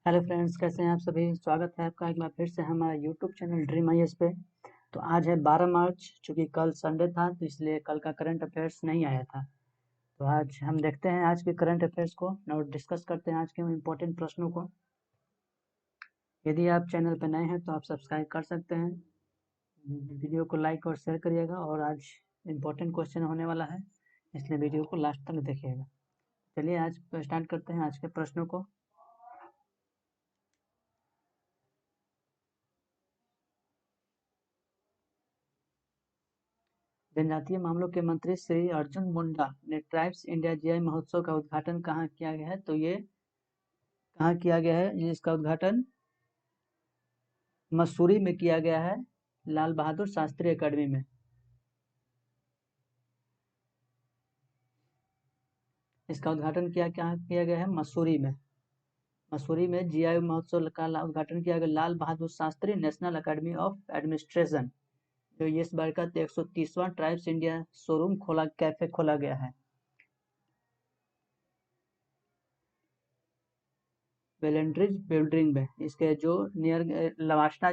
Hello friends, कैसे हैं आप सभी। स्वागत है आपका एक बार फिर से हमारा यूट्यूब चैनल ड्रीम आईएएस पे। तो आज है 12 मार्च, चूँकि कल संडे था तो इसलिए कल का करंट अफेयर्स नहीं आया था। तो आज हम देखते हैं आज के करंट अफेयर्स को और डिस्कस करते हैं आज के इम्पोर्टेंट प्रश्नों को। यदि आप चैनल पर नए हैं तो आप सब्सक्राइब कर सकते हैं। वीडियो को लाइक और शेयर करिएगा। और आज इम्पोर्टेंट क्वेश्चन होने वाला है, इसलिए वीडियो को लास्ट तक देखिएगा। चलिए आज स्टार्ट करते हैं आज के प्रश्नों को। जनजातीय मामलों के मंत्री श्री अर्जुन मुंडा ने ट्राइब्स इंडिया जीआई महोत्सव का उद्घाटन कहाँ किया गया है? तो ये कहाँ किया गया है? इसका उद्घाटन मसूरी में किया गया है, लाल बहादुर शास्त्री अकेडमी में। इसका उद्घाटन कहाँ किया गया है? मसूरी में। मसूरी में जीआई महोत्सव का उद्घाटन किया गया Lal Bahadur Shastri National Academy of Administration. जो ये इस बार का 130वां ट्राइब्स इंडिया शोरूम कैफे खोला गया है। वेलेंड्रिज बिल्डिंग में, इसके जो नियर लवासना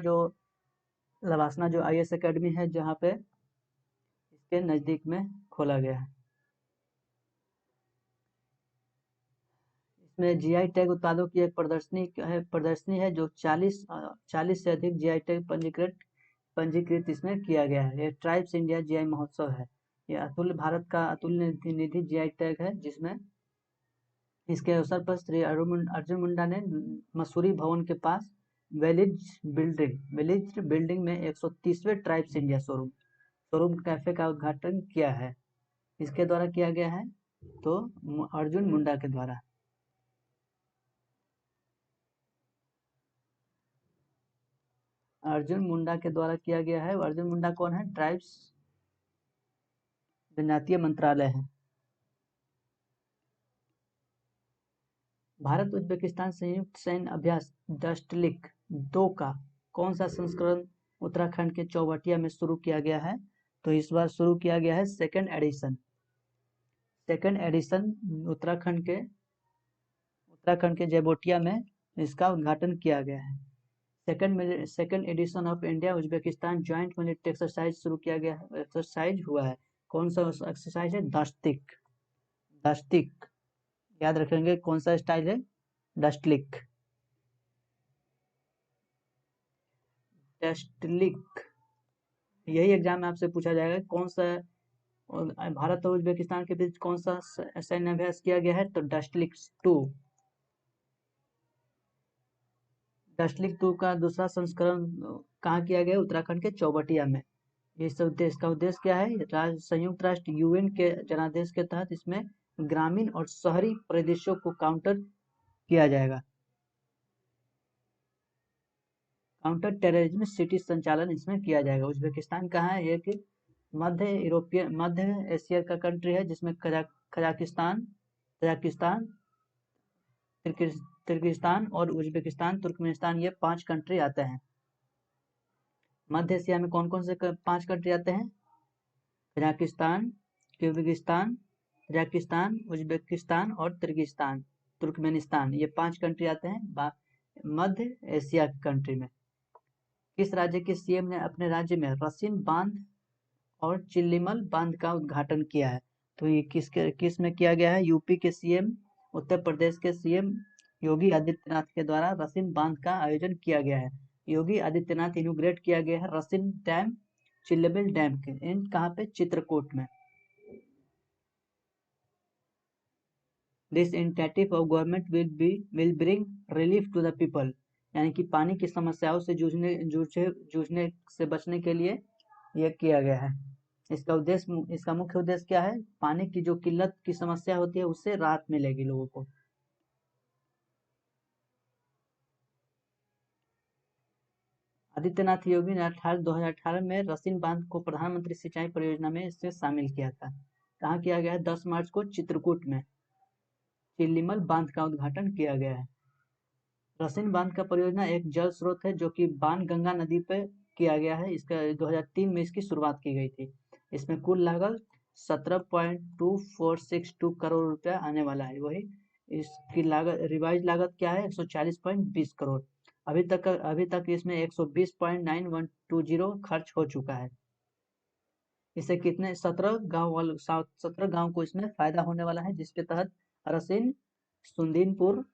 जो आईएएस एकेडमी है, जहाँ पे इसके नज़दीक में खोला गया है। इसमें जीआई टैग उत्पादों की एक प्रदर्शनी है जो 40 से अधिक जीआई टैग पंजीकृत इसमें किया गया है। ये ट्राइब्स इंडिया जीआई महोत्सव है। ये भारत का अतुल्य निधि जीआई टैग है, जिसमें इसके अवसर पर श्री अर्जुन मुंडा ने मसूरी भवन के पास वेलिज बिल्डिंग में 130वें ट्राइब्स इंडिया शोरूम कैफे का उद्घाटन किया है। इसके द्वारा किया गया है, तो अर्जुन मुंडा के द्वारा। अर्जुन मुंडा के द्वारा किया गया है। अर्जुन मुंडा कौन है? ट्राइब्स जनजातीय मंत्रालय है। भारत उज्बेकिस्तान संयुक्त सैन्य अभ्यास डस्टलिक 2 का कौन सा संस्करण उत्तराखंड के चौबटिया में शुरू किया गया है? तो इस बार शुरू किया गया है सेकंड एडिशन उत्तराखंड के जयबोटिया में इसका उद्घाटन किया गया है। Second edition of India Uzbekistan joint military exercise शुरू किया गया है, एक्सरसाइज हुआ है। कौन सा एक्सरसाइज है? दस्तिक। याद रखेंगे कौन सा स्टाइल है? डस्टलिक। यही एग्जाम में आपसे पूछा जाएगा कौन सा भारत और उज्बेकिस्तान के बीच कौन सा सैन्य अभ्यास किया गया है? तो डस्टलिक 2 का दूसरा संस्करण कहाँ किया गया? उत्तराखंड के चौबटिया में। इसका उद्देश्य क्या है? संयुक्त राष्ट्र यूएन के जनादेश के तहत इसमें ग्रामीण और शहरी परिदृश्यों को काउंटर किया जाएगा। काउंटर टेररिज्म सिटी संचालन इसमें किया जाएगा। उज्बेकिस्तान कहाँ है? ये कि मध्य एशिया का कंट्री है, जिसमें कजाकिस्तान किर्गिस्तान और उज्बेकिस्तान, तुर्कमेनिस्तान, ये 5 कंट्री आते हैं। मध्य एशिया में कौन कौन से 5 कंट्री आते हैं? कजाकिस्तान, किर्गिस्तान, उज्बेकिस्तान और तुर्कमेनिस्तान, ये 5 कंट्री आते हैं मध्य एशिया कंट्री में। किस राज्य के सीएम ने अपने राज्य में रसिन बांध और चिल्लीमल बांध का उद्घाटन किया है? तो ये किस में किया गया है? यूपी के सीएम, उत्तर प्रदेश के सीएम योगी आदित्यनाथ के द्वारा रसिन बांध का आयोजन किया गया है। योगी आदित्यनाथ इनोग्रेट किया गया है रसिन डैम, चिल्लीमल डैम के इन कहाँ पे? चित्रकूट में। This initiative of government will bring relief to the people, यानी कि पानी की समस्याओं से जूझने से बचने के लिए यह किया गया है। इसका मुख्य उद्देश्य क्या है? पानी की जो किल्लत की समस्या होती है, उससे राहत मिलेगी लोगों को। आदित्यनाथ योगी ने 2018 में रसिन बांध को प्रधानमंत्री सिंचाई परियोजना में इससे शामिल किया था। कहाँ किया गया है? 10 मार्च को चित्रकूट में चिल्लीमल बांध का उद्घाटन किया गया है। रसिन बांध का परियोजना एक जल स्रोत है जो कि बाणगंगा नदी पर किया गया है। इसका 2003 में इसकी शुरुआत की गई थी। इसमें कुल लागत 17.2462 करोड़ रुपया आने वाला है। वही इसकी लागत रिवाइज लागत क्या है 140.20 करोड़। अभी तक इसमें 120.9120 खर्च हो चुका है। इससे कितने 17 गांव को इसमें फायदा होने वाला है, जिसके तहत रसिन, सुंदीनपुर,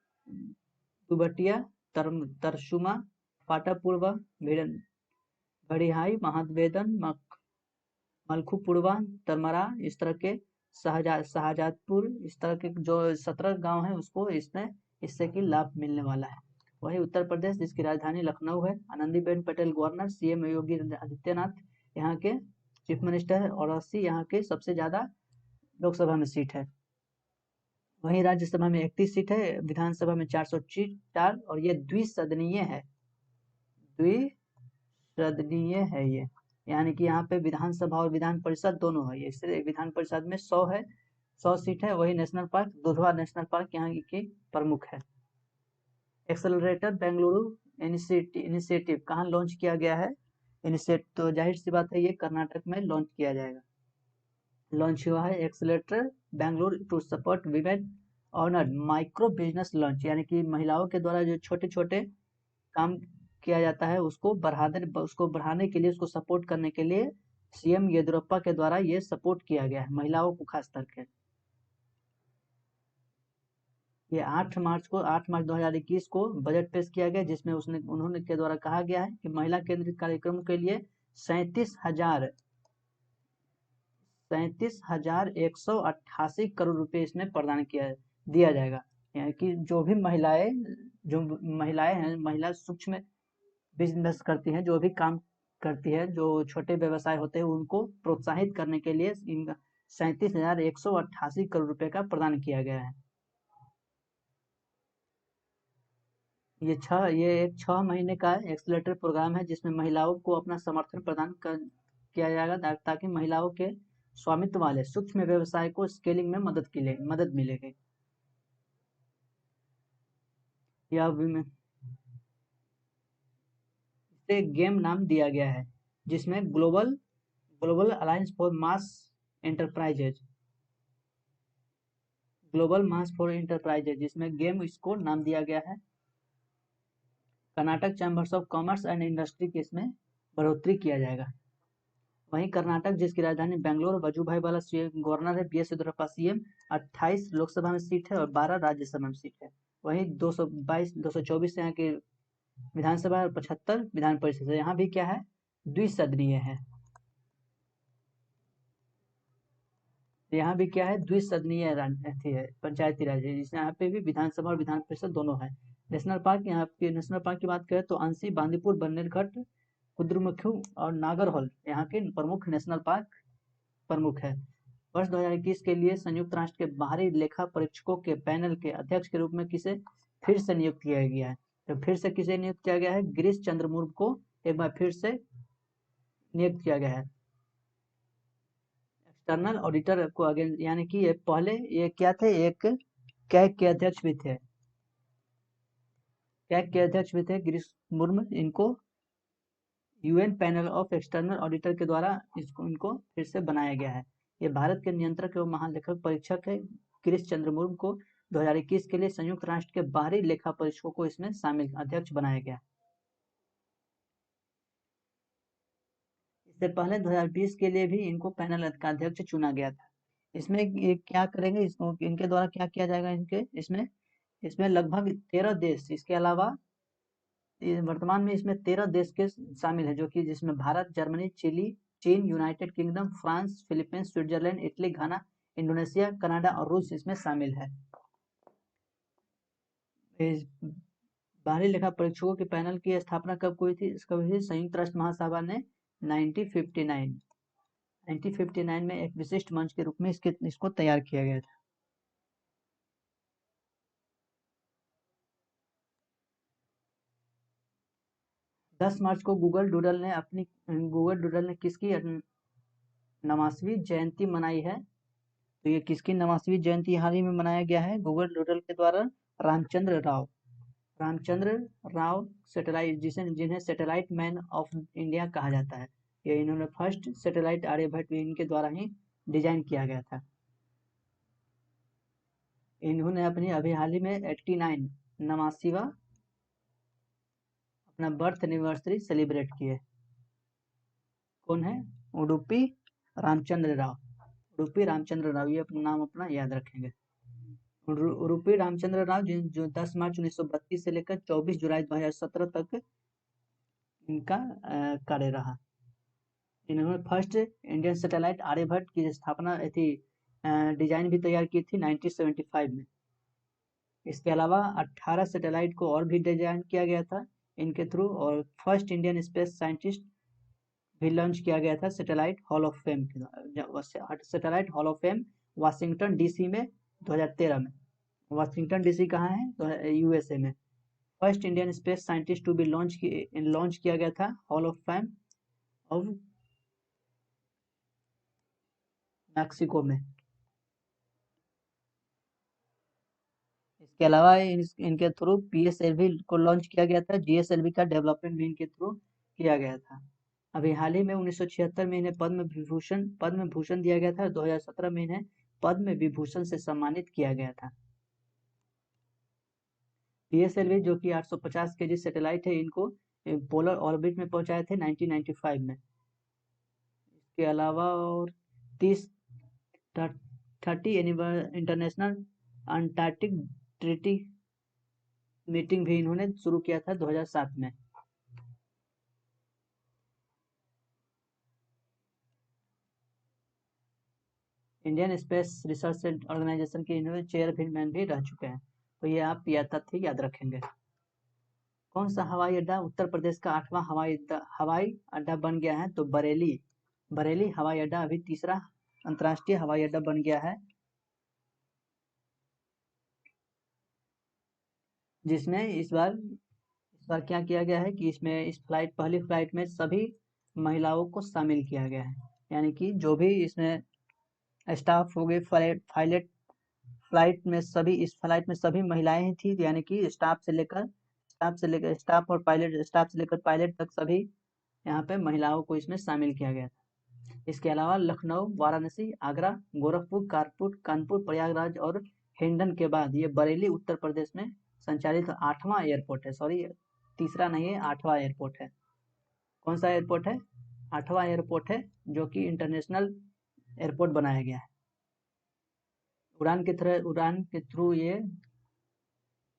दुबटिया, तरसुमा, पाटा पूर्व, भड़िहाई, महावेदन, मलखुपुरवा, तरमरा, इस तरह के शाहजादपुर, इस तरह के जो 17 गांव हैं उसको इससे की लाभ मिलने वाला है। वही उत्तर प्रदेश, जिसकी राजधानी लखनऊ है, आनंदीबेन पटेल गवर्नर, सीएम योगी आदित्यनाथ यहाँ के चीफ मिनिस्टर है, और 80 यहाँ के सबसे ज्यादा लोकसभा में सीट है। वहीं राज्यसभा में 31 सीट है, विधानसभा में 404, और ये द्विसदनीय है। द्विसदनीय है ये, यानी कि यहाँ पे विधानसभा और विधान परिषद दोनों है। इससे विधान परिषद में 100 है, 100 सीट है। वही national park, Dudhwa national park यहाँ की प्रमुख है। एक्सेलरेटर बेंगलुरु इनिशिएटिव कहाँ लॉन्च किया गया है? इनिशिएटिव तो जाहिर सी बात है ये कर्नाटक में लॉन्च किया जाएगा। लॉन्च हुआ है accelerator Bengaluru to support women honoured micro business launch, यानी कि महिलाओं के द्वारा जो छोटे छोटे काम किया जाता है उसको बढ़ाने के लिए, उसको सपोर्ट करने के लिए सीएम येदियुरप्पा के द्वारा ये सपोर्ट किया गया है महिलाओं को खास करके। ये 8 मार्च 2021 को बजट पेश किया गया, जिसमें उन्होंने के द्वारा कहा गया है कि महिला केंद्रित कार्यक्रमों के लिए 37,188 करोड़ रुपए इसमें प्रदान दिया जाएगा। यानी कि जो महिलाएं हैं, महिला सूक्ष्म बिजनेस करती हैं, जो भी काम करती है, जो छोटे व्यवसाय होते हैं, उनको प्रोत्साहित करने के लिए 37,188 करोड़ रुपए का प्रदान किया गया है। ये एक 6 महीने का एक्सेलरेटर प्रोग्राम है, जिसमें महिलाओं को अपना समर्थन प्रदान किया जाएगा, ताकि महिलाओं के स्वामित्व वाले सूक्ष्म व्यवसाय को स्केलिंग में मदद मिलेगी। इसे गेम नाम दिया गया है, जिसमें global alliance for mass enterprises जिसमें गेम इसको नाम दिया गया है। Karnataka chambers of commerce and industry के इसमें बढ़ोतरी किया जाएगा। वहीं कर्नाटक, जिसकी राजधानी बेंगलोर, वजुभाई वाला गवर्नर है, बीएस येदियुरप्पा सीएम, 28 लोकसभा में सीट है और 12 राज्यसभा में सीट है। वहीं 224 यहाँ की विधानसभा और 75 विधान परिषद है। यहाँ भी क्या है? द्विसदनीय है। यहाँ भी क्या है? द्विसदनीय है, पंचायती राज है, जिसमें यहाँ पे भी विधानसभा और विधान परिषद दोनों है। नेशनल पार्क, यहाँ पे नेशनल पार्क की बात करें तो अंशी, बांदीपुर, बन्नेरघट्ट, कुद्रेमुखी और नागरहोल यहाँ के प्रमुख नेशनल पार्क प्रमुख है। वर्ष 2021 के लिए संयुक्त राष्ट्र के बाहरी लेखा परीक्षकों के पैनल के अध्यक्ष के रूप में किसे फिर से नियुक्त किया गया है? तो फिर से किसे नियुक्त किया गया है? गिरीश चंद्र मुर्मू को एक बार फिर से नियुक्त किया गया है एक्सटर्नल ऑडिटर को अगेन, यानी कि ये पहले ये क्या थे? एक कैग के अध्यक्ष भी थे, गिरीश मुर्मू। इनको UN panel of external auditor के द्वारा इनको फिर से बनाया गया है। ये भारत के नियंत्रक एवं महालेखक परीक्षक है। गिरीश चंद्र मुर्मू को 2021 के लिए संयुक्त राष्ट्र के बाहरी लेखा परीक्षकों को इसमें शामिल अध्यक्ष बनाया गया। इससे पहले 2020 के लिए भी इनको पैनल का अध्यक्ष चुना गया था। इसमें ये क्या करेंगे? इसको इनके द्वारा क्या किया जाएगा? इसमें लगभग 13 देश, इसके अलावा वर्तमान में इसमें 13 देश के शामिल है, जो कि जिसमें भारत, जर्मनी, चिली, चीन, United Kingdom, France, Philippines, Switzerland, Italy, Ghana, Indonesia, Canada और रूस इसमें शामिल है। बाहरी लेखा परीक्षकों के पैनल की स्थापना कब हुई थी? इसका हुई थी संयुक्त राष्ट्र महासभा ने 1959 में एक विशिष्ट मंच के रूप में इसको तैयार किया गया था। मार्च को गूगल डूडल ने किसकी 89वीं जयंती मनाई है? तो ये किसकी 89वीं जयंती हाल ही में मनाया गया है? गूगल डूडल के द्वारा रामचंद्र राव सैटेलाइट, जिन्हें सैटेलाइट मैन ऑफ इंडिया कहा जाता है। ये इन्होंने फर्स्ट सैटेलाइट आर्यभट्ट इनके द्वारा ही डिजाइन किया गया था। इन्होंने अपनी अभी हाल ही में 89 89वां अपना बर्थ एनिवर्सरी सेलिब्रेट किए। कौन है? उडुपी रामचंद्र राव। उडुपी रामचंद्र राव, ये अपना नाम अपना याद रखेंगे। उडुपी रामचंद्र राव जो 10 मार्च 1932 से लेकर 24 जुलाई 2017 तक इनका कार्य रहा। इन्होंने फर्स्ट इंडियन सैटेलाइट आर्यभट्ट की स्थापना थी, डिजाइन भी तैयार की थी 1975 में। इसके अलावा 18 सैटेलाइट को और भी डिजाइन किया गया था इनके थ्रू, और फर्स्ट इंडियन स्पेस साइंटिस्ट भी लॉन्च किया गया था satellite hall of fame satellite hall of fame Washington DC में 2013 में। वाशिंगटन डीसी कहाँ है? तो यूएसए में। First Indian space scientist to be launch किया गया था hall of fame of Mexico में। इसके अलावा इनके थ्रू पीएसएलवी को लॉन्च किया गया था, जीएसएलवी का डेवलपमेंट भी इनके थ्रू किया गया था। अभी हाल ही में 1976 में इन्हें पद्म भूषण दिया गया था। 2017 में इन्हें पद्म विभूषण से सम्मानित किया गया था। पीएसएलवी जो कि 850 केजी सैटेलाइट है, इनको पोलर ऑर्बिट में पहुंचाए थे 1995 में। इसके अलावा और 30 इंटरनेशनल अंटार्कटिक ट्रीटी मीटिंग भी इन्होंने शुरू किया था 2007 में। इंडियन स्पेस रिसर्च ऑर्गेनाइजेशन के इन्होंने चेयरमैन भी रह चुके हैं। तो ये आप यह तथ्य याद रखेंगे। कौन सा हवाई अड्डा उत्तर प्रदेश का 8वां हवाई अड्डा बन गया है? तो बरेली हवाई अड्डा अभी तीसरा अंतर्राष्ट्रीय हवाई अड्डा बन गया है, जिसमें इस बार क्या किया गया है कि इसमें पहली फ्लाइट में सभी महिलाओं को शामिल किया गया है। यानी कि जो भी इसमें स्टाफ हो गए फ्लाइट में सभी महिलाएं ही थी। यानी कि स्टाफ से लेकर पायलट तक सभी यहाँ पे महिलाओं को इसमें शामिल किया गया था। इसके अलावा लखनऊ, वाराणसी, आगरा, गोरखपुर, कानपुर, प्रयागराज और हिंडन के बाद ये बरेली उत्तर प्रदेश में संचालित 8वां एयरपोर्ट है। सॉरी, तीसरा नहीं है, 8वां एयरपोर्ट है। कौन सा एयरपोर्ट है? 8वां एयरपोर्ट है, जो कि इंटरनेशनल एयरपोर्ट बनाया गया है। उड़ान के थ्रू ये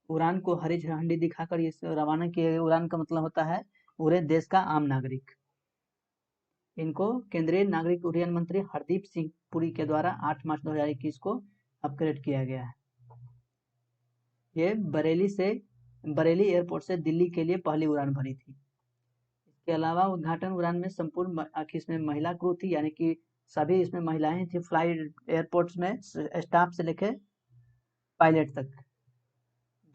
उड़ान को हरी झंडी दिखाकर इस रवाना किए। उड़ान का मतलब होता है पूरे देश का आम नागरिक। इनको केंद्रीय नागरिक उड्डयन मंत्री हरदीप सिंह पुरी के द्वारा 8 मार्च 2021 को अपग्रेड किया गया है। ये बरेली एयरपोर्ट से दिल्ली के लिए पहली उड़ान भरी थी। इसके अलावा उद्घाटन उड़ान में संपूर्ण इसमें महिला क्रू थी, यानी कि सभी इसमें महिलाएं थी। फ्लाइट एयरपोर्ट्स में स्टाफ से लेकर पायलट तक।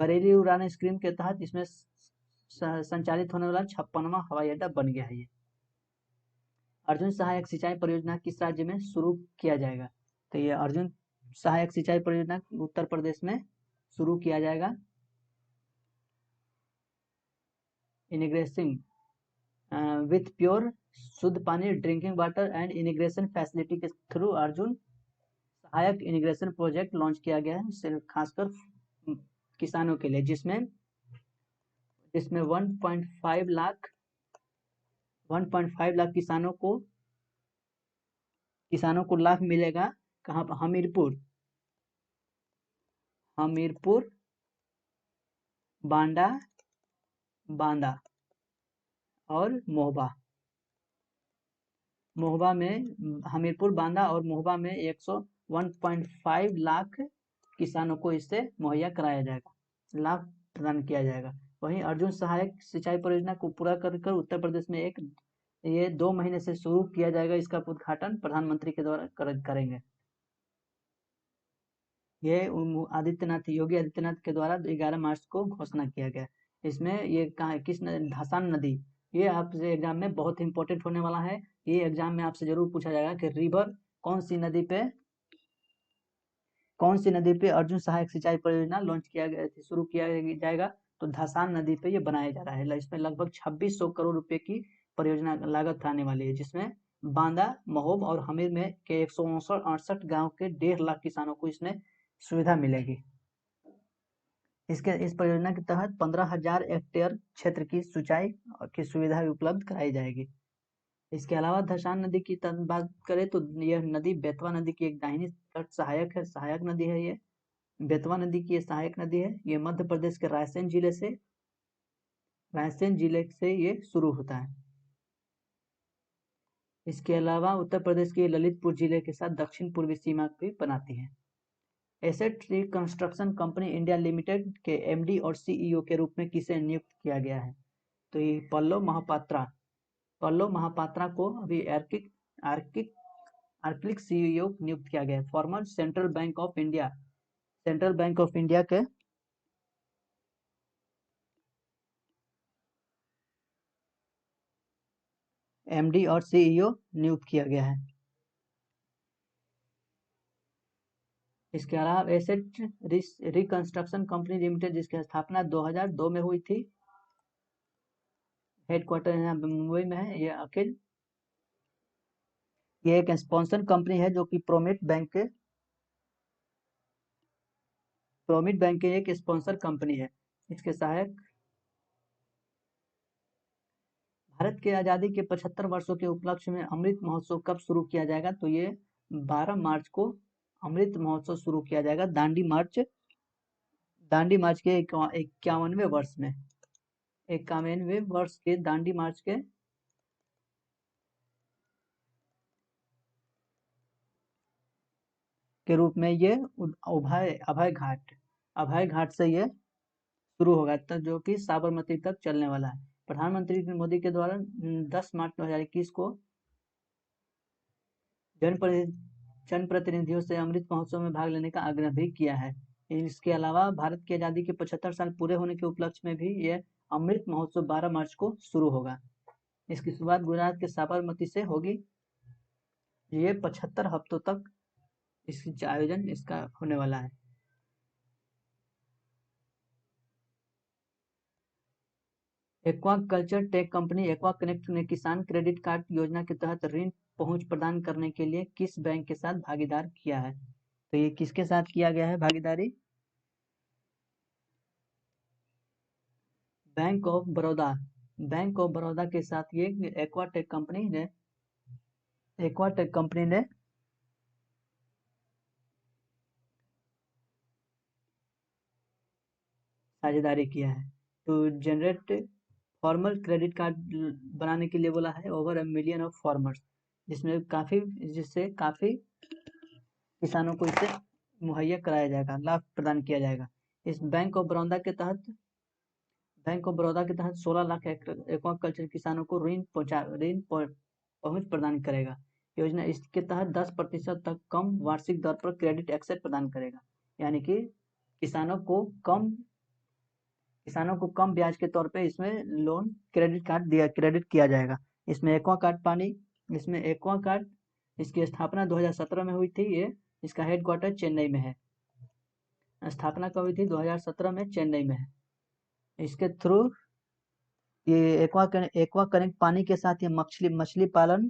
बरेली उड़ान स्कीम के तहत इसमें संचालित होने वाला 56वां हवाई अड्डा बन गया है। ये अर्जुन सहायक सिंचाई परियोजना किस राज्य में शुरू किया जाएगा? तो ये अर्जुन सहायक सिंचाई परियोजना उत्तर प्रदेश में शुरू किया जाएगा। इंटीग्रेशन विथ प्योर शुद्ध पानी drinking water and integration facility के थ्रू अर्जुन सहायक इंटीग्रेशन प्रोजेक्ट लॉन्च किया गया है, सिर्फ खासकर किसानों के लिए, जिसमें 1.5 लाख किसानों को लाभ मिलेगा। कहाँ पर? हमीरपुर, बांदा और मोहबा में हमीरपुर, बांदा और मोहबा में 1.5 लाख किसानों को इससे मुहैया कराया जाएगा, लाभ प्रदान किया जाएगा। वहीं अर्जुन सहायक सिंचाई परियोजना को पूरा कर उत्तर प्रदेश में ये 2 महीने से शुरू किया जाएगा। इसका उद्घाटन प्रधानमंत्री के द्वारा करेंगे। ये योगी आदित्यनाथ के द्वारा 11 मार्च को घोषणा किया गया। इसमें ये धसान नदी, ये आपसे एग्जाम में बहुत इंपॉर्टेंट होने वाला है। ये एग्जाम में आपसे जरूर पूछा जाएगा कि रिवर कौन सी नदी पे अर्जुन सहायक सिंचाई परियोजना शुरू किया जाएगा? तो धसान नदी पे ये बनाया जा रहा है। इसमें लगभग 2600 करोड़ रुपए की परियोजना लागत आने वाली है, जिसमें बांदा, महोब और हमीर में के 168 गांव के 1.5 लाख किसानों को इसमें सुविधा मिलेगी। इस परियोजना के तहत 15,000 हेक्टेयर क्षेत्र की सिंचाई की सुविधा भी उपलब्ध कराई जाएगी। इसके अलावा धशान नदी की बात करें तो यह नदी बेतवा नदी की एक दाहिनी तट सहायक नदी है। ये बेतवा नदी की सहायक नदी है। ये मध्य प्रदेश के रायसेन जिले से ये शुरू होता है। इसके अलावा उत्तर प्रदेश के ललितपुर जिले के साथ दक्षिण पूर्वी सीमा भी बनाती है। Asset reconstruction company India limited के एमडी और सीईओ के रूप में किसे नियुक्त किया गया है? तो ये पल्लव महापात्रा को अभी आर्किक सीईओ नियुक्त किया गया है। Farmer central bank of India के एमडी और सीईओ नियुक्त किया गया है। इसके अलावा एसेट रिकंस्ट्रक्शन कंपनी लिमिटेड जिसकी स्थापना 2002 में हुई थी। हेडक्वार्टर यहाँ मुंबई में है। ये एक स्पॉन्सर कंपनी है जो कि प्रोमिट बैंक की एक स्पॉन्सर कंपनी है। इसके सहायक भारत की आज़ादी के 75 वर्षों के उपलक्ष्य में अमृत महोत्सव कब शुरू किया जाएगा? तो ये 12 मार्च को अमृत महोत्सव शुरू किया जाएगा। दांडी मार्च के 51वें वर्ष में 51वें वर्ष के दांडी मार्च के रूप में ये अभय घाट से ये शुरू होगा तक, जो कि साबरमती तक चलने वाला है। प्रधानमंत्री मोदी के द्वारा 10 मार्च 2021 को जनप्रतिनिधियों से अमृत महोत्सव में भाग लेने का आग्रह भी किया है। इसके अलावा भारत की आज़ादी के 75 साल पूरे होने के उपलक्ष्य में भी ये अमृत महोत्सव 12 मार्च को शुरू होगा। इसकी शुरुआत गुजरात के साबरमती से होगी। ये 75 हफ्तों तक इसका आयोजन होने वाला है। Aquaculture tech company aqua connect ने किसान क्रेडिट कार्ड योजना के तहत ऋण पहुंच प्रदान करने के लिए किस बैंक के साथ भागीदार किया है? तो ये किसके साथ किया गया है भागीदारी? बैंक ऑफ बड़ौदा के साथ ये एक्वाटेक कंपनी ने साझेदारी किया है। तो जनरेट फॉर्मल क्रेडिट कार्ड बनाने के लिए बोला है ओवर 1 मिलियन ऑफ फार्मर्स, जिससे काफी किसानों को इससे मुहैया कराया जाएगा, लाभ प्रदान किया जाएगा। इस बैंक ऑफ बड़ौदा के तहत 16 लाख एक्वाकल्चर किसानों को पहुंच प्रदान करेगा। योजना इसके तहत 10% तक कम वार्षिक दर पर क्रेडिट एक्सेस प्रदान करेगा, यानी कि किसानों को कम ब्याज के तौर पे इसमें लोन क्रेडिट किया जाएगा। इसमें एक्वा कार्ड इसकी स्थापना 2017 में हुई थी। इसका हेडक्वार्टर चेन्नई में है। स्थापना कब हुई थी? 2017 में चेन्नई में है। इसके थ्रू ये एक्वा कनेक्ट पानी के साथ ये मछली पालन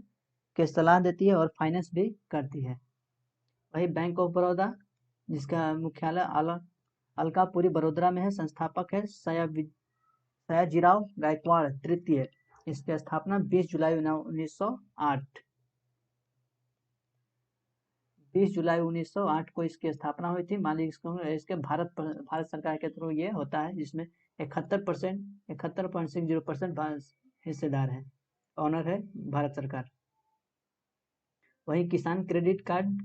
के सलाह देती है और फाइनेंस भी करती है। वही बैंक ऑफ बड़ौदा जिसका मुख्यालय अलकापुरी बड़ोदरा में है। संस्थापक है सयाजीराव गायकवाड़ तृतीय। इसकी स्थापना 20 जुलाई 1908 को इसकी स्थापना हुई थी। मालिक इसके भारत सरकार के थ्रू ये होता है, जिसमें 71.60% हिस्सेदार है। ऑनर है भारत सरकार। वही किसान क्रेडिट कार्ड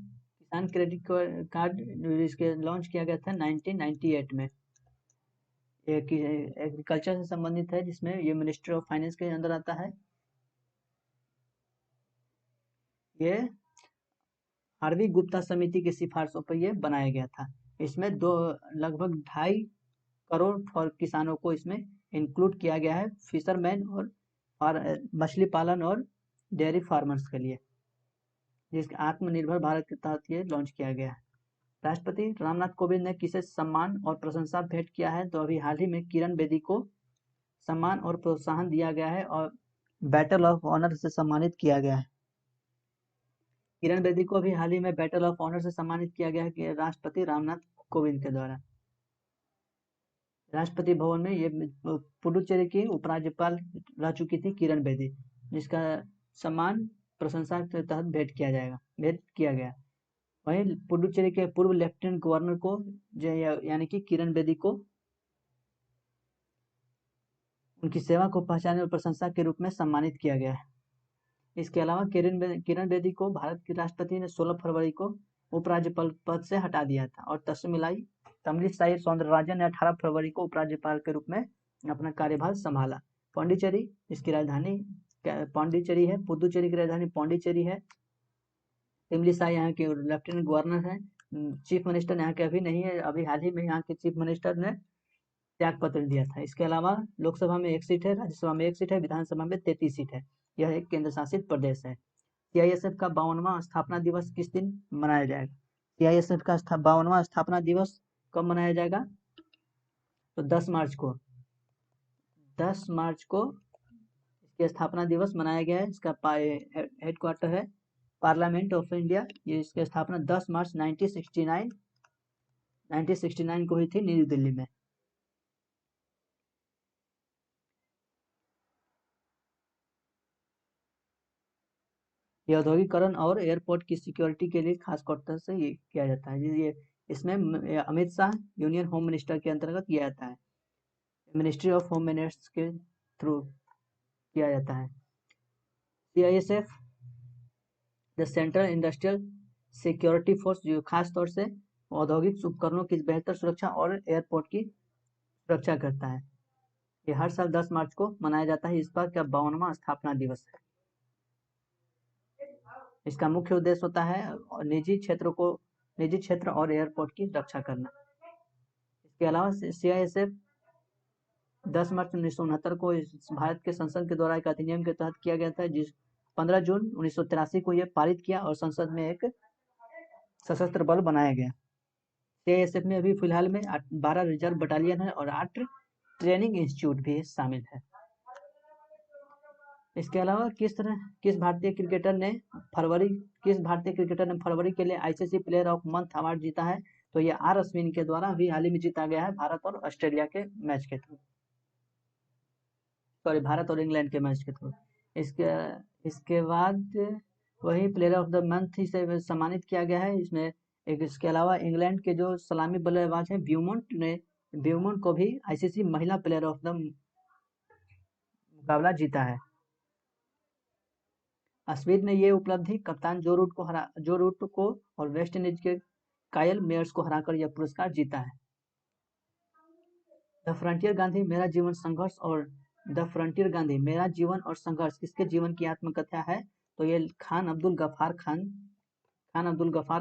इसके लॉन्च किया गया था 1998 में। एग्रीकल्चर से संबंधित है, जिसमें ये मिनिस्ट्री ऑफ फाइनेंस के अंदर आता है। ये आरवी गुप्ता समिति की सिफारिशों पर यह बनाया गया था। इसमें लगभग 2.5 करोड़ किसानों को इसमें इंक्लूड किया गया है, फिशरमैन और मछली पालन और डेयरी फार्मर्स के लिए, जिसके आत्मनिर्भर भारत के तहत ये लॉन्च किया गया है। राष्ट्रपति रामनाथ कोविंद ने किसे सम्मान और प्रशंसा भेंट किया है? तो अभी हाल ही में किरण बेदी को सम्मान और प्रोत्साहन दिया गया है और बैटल ऑफ ऑनर से सम्मानित किया गया है। किरण बेदी को अभी हाल ही में बैटल ऑफ ऑनर से सम्मानित किया गया है कि राष्ट्रपति रामनाथ कोविंद के द्वारा। राष्ट्रपति भवन में ये पुडुचेरी की उपराज्यपाल रह चुकी थी किरण बेदी, जिसका सम्मान प्रशंसा के तहत भेंट किया गया। वहीं पुडुचेरी के पूर्व लेफ्टिनेंट गवर्नर को यानी कि किरण बेदी को उनकी सेवा को पहचाने और प्रशंसा के रूप में सम्मानित किया गया है। इसके अलावा किरण बेदी को भारत के राष्ट्रपति ने 16 फरवरी को उपराज्यपाल पद से हटा दिया था और तमिलिसाई सौंदरराजन ने 18 फरवरी को उपराज्यपाल के रूप में अपना कार्यभार संभाला। पांडिचेरी इसकी राजधानी पांडिचेरी है। पुदुचेरी की राजधानी पांडिचेरी है। तमिलिसाई यहाँ के लेफ्टिनेंट गवर्नर है। चीफ मिनिस्टर यहाँ के अभी नहीं है, अभी हाल ही में यहाँ के चीफ मिनिस्टर ने त्याग पत्र दिया था। इसके अलावा लोकसभा में 1 सीट है, राज्यसभा में 1 सीट है, विधानसभा में 33 सीट है। यह एक केंद्र शासित प्रदेश है। सीआईएसएफ का 52वां स्थापना दिवस किस दिन मनाया जाएगा? सीआईएसएफ का 52वां स्थापना दिवस कब मनाया जाएगा? तो 10 मार्च को 10 मार्च को इसकी स्थापना दिवस मनाया गया है। इसका हेडक्वार्टर है पार्लियामेंट ऑफ इंडिया। ये इसकी स्थापना 10 मार्च 1969 को हुई थी न्यू दिल्ली में। ये औद्योगिकरण और एयरपोर्ट की सिक्योरिटी के लिए खास तौर से ये किया जाता है। ये इसमें Amit Shah union home minister के अंतर्गत किया जाता है, मिनिस्ट्री ऑफ होम मिनिस्टर्स के थ्रू किया जाता है। CISF the central industrial security force, जो खास तौर से औद्योगिक उपकरणों की बेहतर सुरक्षा और एयरपोर्ट की सुरक्षा करता है। ये हर साल 10 मार्च को मनाया जाता है। इस बार का 52वां स्थापना दिवस है। इसका मुख्य उद्देश्य होता है निजी क्षेत्र और एयरपोर्ट की रक्षा करना। इसके अलावा सीआईएसएफ 10 मार्च 1969 को भारत के संसद के द्वारा एक अधिनियम के तहत किया गया था, जिस 15 जून 1983 को यह पारित किया और संसद में एक सशस्त्र बल बनाया गया। सीआईएसएफ में अभी फिलहाल में 12 रिजर्व बटालियन है और 8 ट्रेनिंग इंस्टीट्यूट भी शामिल है। इसके अलावा किस भारतीय क्रिकेटर ने फरवरी के लिए ICC player of month award जीता है? तो ये आर अश्विन के द्वारा अभी हाल ही में जीता गया है, भारत और ऑस्ट्रेलिया के मैच के थ्रू, सॉरी भारत और इंग्लैंड के मैच के थ्रू। इसके बाद वही प्लेयर ऑफ द मंथ से सम्मानित किया गया है। इसके अलावा इंग्लैंड के जो सलामी बल्लेबाज हैं ब्यूमॉन्ट को भी आईसीसी महिला प्लेयर ऑफ द मुकाबला जीता है। अश्विन ने ये उपलब्धि कप्तान जो रूट को और वेस्ट इंडीज के कायल मेयर्स को हराकर यह पुरस्कार जीता है। द फ्रंटियर गांधी मेरा जीवन संघर्ष और द फ्रंटियर गांधी मेरा जीवन और संघर्ष किसके जीवन की आत्मकथा है? तो ये खान अब्दुल गफार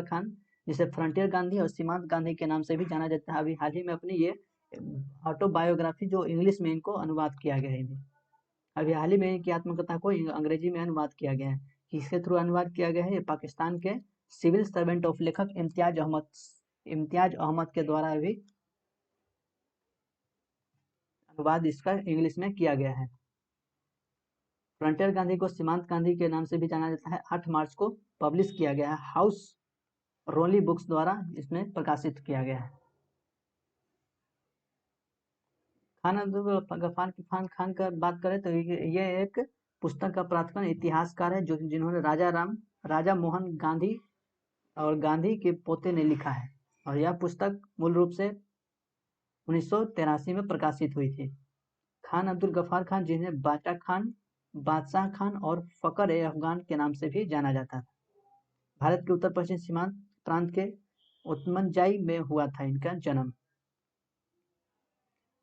खान, जिसे फ्रंटियर गांधी और सीमांत गांधी के नाम से भी जाना जाता है। अभी हाल ही में अपनी ये ऑटोबायोग्राफी जो इंग्लिश में इनको अनुवाद किया गया है, अभी हाल ही में इनकी आत्मकथा को अंग्रेजी में अनुवाद किया गया है। किसके थ्रू अनुवाद किया गया है? ये पाकिस्तान के सिविल सर्वेंट ऑफ लेखक इम्तियाज अहमद के द्वारा भी अनुवाद इसका इंग्लिश में किया गया है। फ्रंटियर गांधी को सीमांत गांधी के नाम से भी जाना जाता है। 8 मार्च को पब्लिश किया गया है, हाउस रोली बुक्स द्वारा इसमें प्रकाशित किया गया है। खान अब्दुल गफार खान का बात करें तो ये एक पुस्तक का प्राध्यापक इतिहासकार है, जिन्होंने राजा मोहन गांधी और गांधी के पोते ने लिखा है, और यह पुस्तक मूल रूप से 1983 में प्रकाशित हुई थी। खान अब्दुल गफार खान, जिन्हें बादशाह खान और फकर ए अफगान के नाम से भी जाना जाता था, भारत के उत्तर पश्चिम सीमांत प्रांत के उत्तमनजाई में हुआ था इनका जन्म।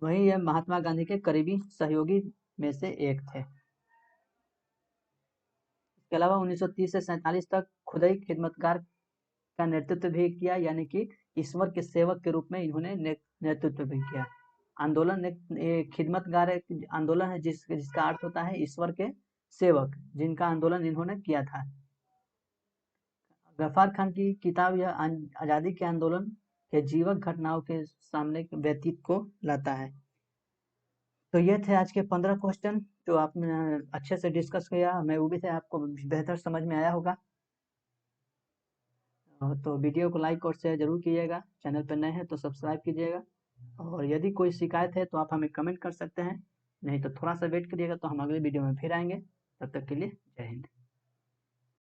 वहीं यह महात्मा गांधी के करीबी सहयोगी में से एक थे। इसके अलावा 1930 से 47 तक खुदाई खिदमतगार का नेतृत्व भी किया, यानी कि ईश्वर के सेवक के रूप में इन्होंने नेतृत्व भी किया। खिदमतगार एक आंदोलन है जिसका अर्थ होता है ईश्वर के सेवक, जिनका आंदोलन इन्होंने किया था। गफार खान की किताब यह आजादी के आंदोलन के जीवक घटनाओं के सामने व्यतीत को लाता है। तो ये थे आज के 15 क्वेश्चन जो आपने अच्छे से डिस्कस किया। मैं उम्मीद है आपको बेहतर समझ में आया होगा। तो वीडियो को लाइक और शेयर जरूर कीजिएगा। चैनल पर नए हैं तो सब्सक्राइब कीजिएगा। और यदि कोई शिकायत है तो आप हमें कमेंट कर सकते हैं, नहीं तो थोड़ा सा वेट करिएगा तो हम अगले वीडियो में फिर आएंगे। तब तक के लिए जय हिंद।